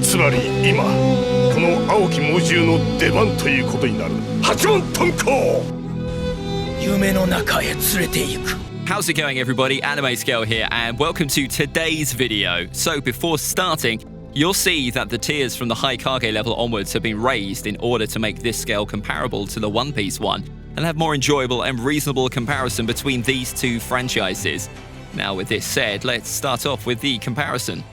つまり今この青き猛獣の出番ということになる。八門遁甲。夢の中へ連れて行く。 How's it going, everybody? AnimeScale here, and welcome to today's video. So before starting, you'll see that the tiers from the high Kage level onwards have been raised in order to make this scale comparable to the One Piece one, and have more enjoyable and reasonable comparison between these two franchises. Now with this said, let's start off with the comparison.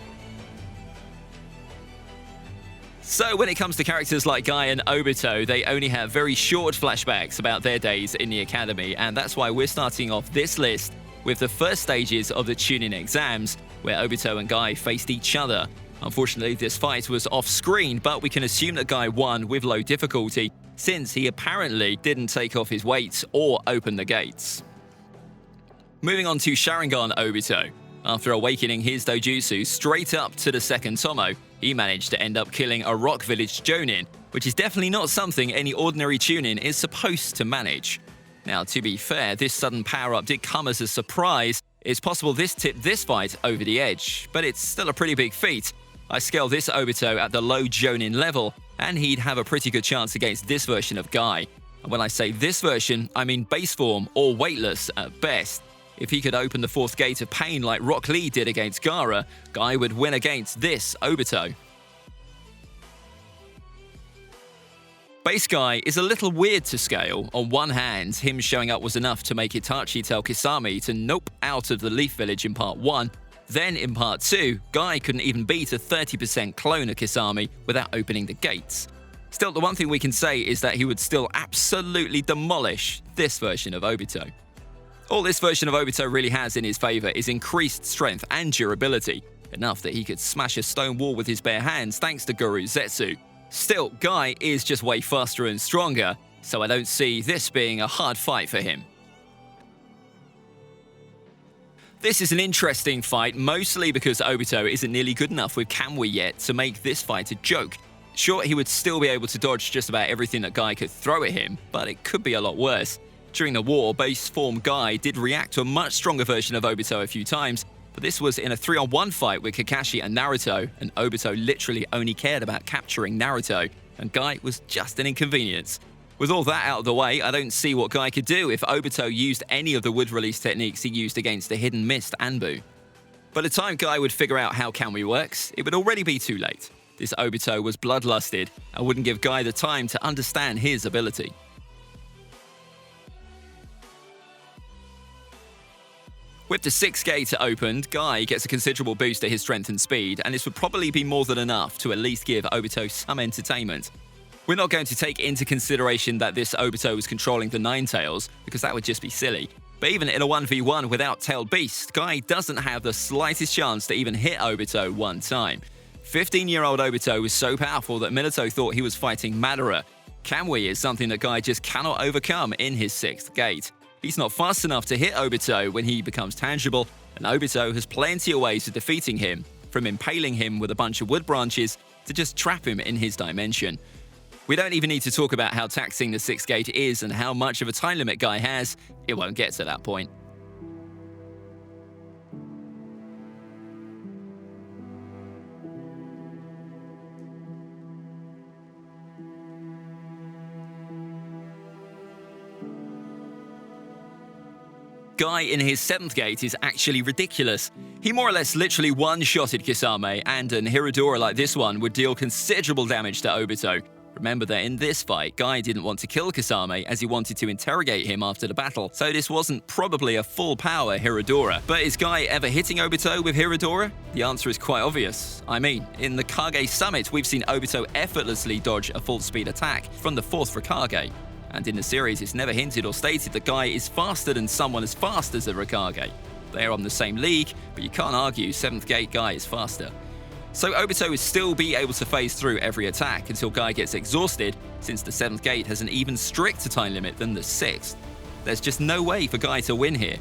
So when it comes to characters like Guy and Obito, they only have very short flashbacks about their days in the academy, and that's why we're starting off this list with the first stages of the CHUNIN exams, where Obito and Guy faced each other. Unfortunately, this fight was off-screen, but we can assume that Guy won with low difficulty, since he apparently didn't take off his weights or open the gates. Moving on to Sharingan Obito. After awakening his dojutsu straight up to the second Tomoe, he managed to end up killing a rock village Jonin, which is definitely not something any ordinary Chunin is supposed to manage. Now, to be fair, this sudden power-up did come as a surprise. It's possible this tipped this fight over the edge, but it's still a pretty big feat. I scale this Obito at the low Jonin level, and he'd have a pretty good chance against this version of Guy. And when I say this version, I mean base form or weightless at best. If he could open the fourth gate of pain like Rock Lee did against Gaara, Guy would win against this Obito. Base Guy is a little weird to scale. On one hand, him showing up was enough to make Itachi tell Kisame to nope out of the Leaf Village in part 1. Then in part 2, Guy couldn't even beat a 30% clone of Kisame without opening the gates. Still, the one thing we can say is that he would still absolutely demolish this version of Obito. All this version of Obito really has in his favour is increased strength and durability, enough that he could smash a stone wall with his bare hands thanks to Guru ZETSU. Still, Guy is just way faster and stronger, so I don't see this being a hard fight for him. This is an interesting fight, mostly because Obito isn't nearly good enough with Kamui yet to make this fight a joke. Sure, he would still be able to dodge just about everything that Guy could throw at him, but it could be a lot worse. During the war, base form Guy did react to a much stronger version of Obito a few times, but this was in a 3-on-1 fight with Kakashi and Naruto, and Obito literally only cared about capturing Naruto, and Guy was just an inconvenience. With all that out of the way, I don't see what Guy could do if Obito used any of the wood release techniques he used against the hidden mist Anbu. By the time Guy would figure out how Kamui works, it would already be too late. This Obito was bloodlusted and wouldn't give Guy the time to understand his ability. With the 6th gate opened, Guy gets a considerable boost to his strength and speed, and this would probably be more than enough to at least give Obito some entertainment. We're not going to take into consideration that this Obito was controlling the Nine Tails, because that would just be silly. But even in a 1v1 without Tailed Beast, Guy doesn't have the slightest chance to even hit Obito one time. 15-year-old Obito was so powerful that Minato thought he was fighting Madara. Kamui is something that Guy just cannot overcome in his 6th gate. He's not fast enough to hit Obito when he becomes tangible, and Obito has plenty of ways of defeating him, from impaling him with a bunch of wood branches to just trap him in his dimension. We don't even need to talk about how taxing the 6th gate is and how much of a time limit Guy has. It won't get to that point. Guy in his 7th gate is actually ridiculous. He more or less literally one-shotted Kisame, and an Hiradora like this one would deal considerable damage to Obito. Remember that in this fight, Guy didn't want to kill Kisame as he wanted to interrogate him after the battle, so this wasn't probably a full-power Hiradora. But is Guy ever hitting Obito with Hiradora? The answer is quite obvious. I mean, in the Kage Summit, we've seen Obito effortlessly dodge a full-speed attack from the 4th Raikage. And in the series, it's never hinted or stated that Guy is faster than someone as fast as a Raikage. They are on the same league, but you can't argue 7th gate Guy is faster. So Obito would still be able to phase through every attack until Guy gets exhausted, since the 7th gate has an even stricter time limit than the 6th. There's just no way for Guy to win here.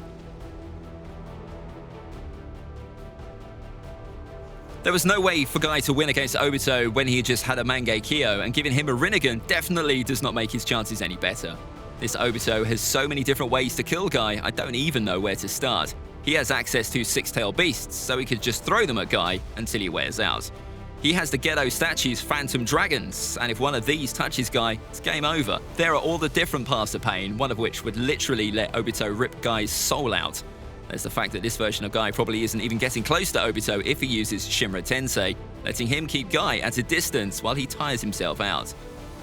There was no way for Guy to win against Obito when he just had a Mangekyo, and giving him a Rinnegan definitely does not make his chances any better. This Obito has so many different ways to kill Guy, I don't even know where to start. He has access to 6-tailed beasts, so he could just throw them at Guy until he wears out. He has the Gedo statue's Phantom Dragons, and if one of these touches Guy, it's game over. There are all the different paths to pain, one of which would literally let Obito rip Guy's soul out. There's the fact that this version of Guy probably isn't even getting close to Obito if he uses Shinra Tensei, letting him keep Guy at a distance while he tires himself out.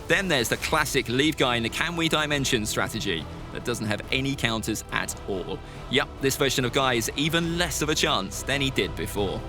Then there's the classic leave Guy in the Can We Dimension strategy that doesn't have any counters at all. Yup, this version of Guy is even less of a chance than he did before.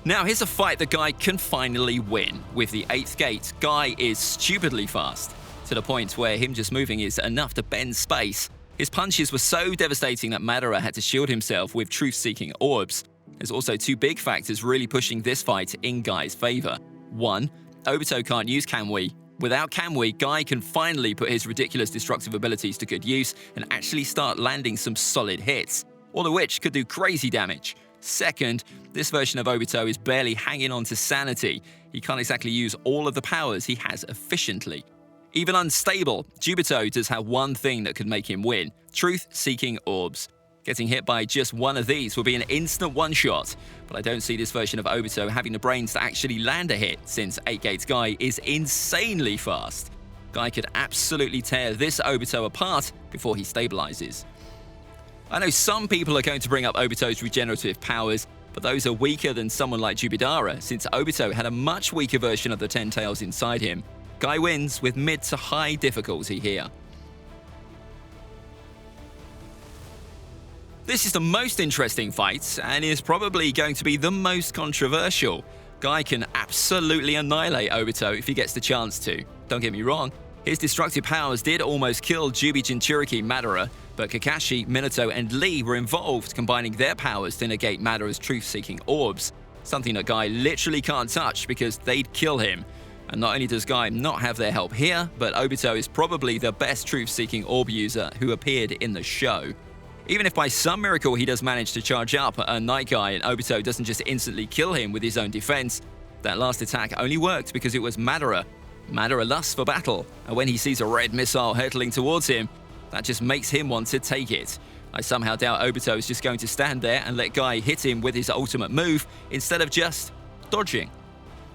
Now here's a fight that Guy can finally win. With the 8th gate, Guy is stupidly fast, to the point where him just moving is enough to bend space. His punches were so devastating that Madara had to shield himself with truth-seeking orbs. There's also 2 big factors really pushing this fight in Guy's favor. 1, Obito can't use Kamui. Without Kamui, Guy can finally put his ridiculous destructive abilities to good use and actually start landing some solid hits, all of which could do crazy damage. Second, this version of Obito is barely hanging on to sanity. He can't exactly use all of the powers he has efficiently. Even unstable, Jubito does have one thing that could make him win: truth-seeking orbs. Getting hit by just one of these will be an instant one-shot, but I don't see this version of Obito having the brains to actually land a hit, since 8 Gates Guy is insanely fast. Guy could absolutely tear this Obito apart before he stabilizes. I know some people are going to bring up Obito's regenerative powers, but those are weaker than someone like Jubidara, since Obito had a much weaker version of the 10 Tails inside him. Guy wins with mid to high difficulty here. This is the most interesting fight, and is probably going to be the most controversial. Guy can absolutely annihilate Obito if he gets the chance to. Don't get me wrong, his destructive powers did almost kill Jubi Jinchuriki Madara, but Kakashi, Minato, and Lee were involved, combining their powers to negate Madara's truth-seeking orbs, something that Guy literally can't touch because they'd kill him. And not only does Guy not have their help here, but Obito is probably the best truth-seeking orb user who appeared in the show. Even if by some miracle he does manage to charge up a Night Guy and Obito doesn't just instantly kill him with his own defense, that last attack only worked because it was Madara. Madara lusts for battle, and when he sees a red missile hurtling towards him, that just makes him want to take it. I somehow doubt Obito is just going to stand there and let Guy hit him with his ultimate move instead of just dodging.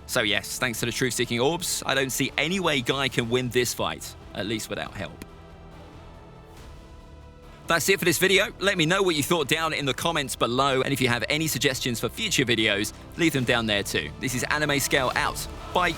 So yes, thanks to the truth-seeking orbs, I don't see any way Guy can win this fight, at least without help. That's it for this video. Let me know what you thought down in the comments below, and if you have any suggestions for future videos, leave them down there too. This is AnimeScale out. Bye.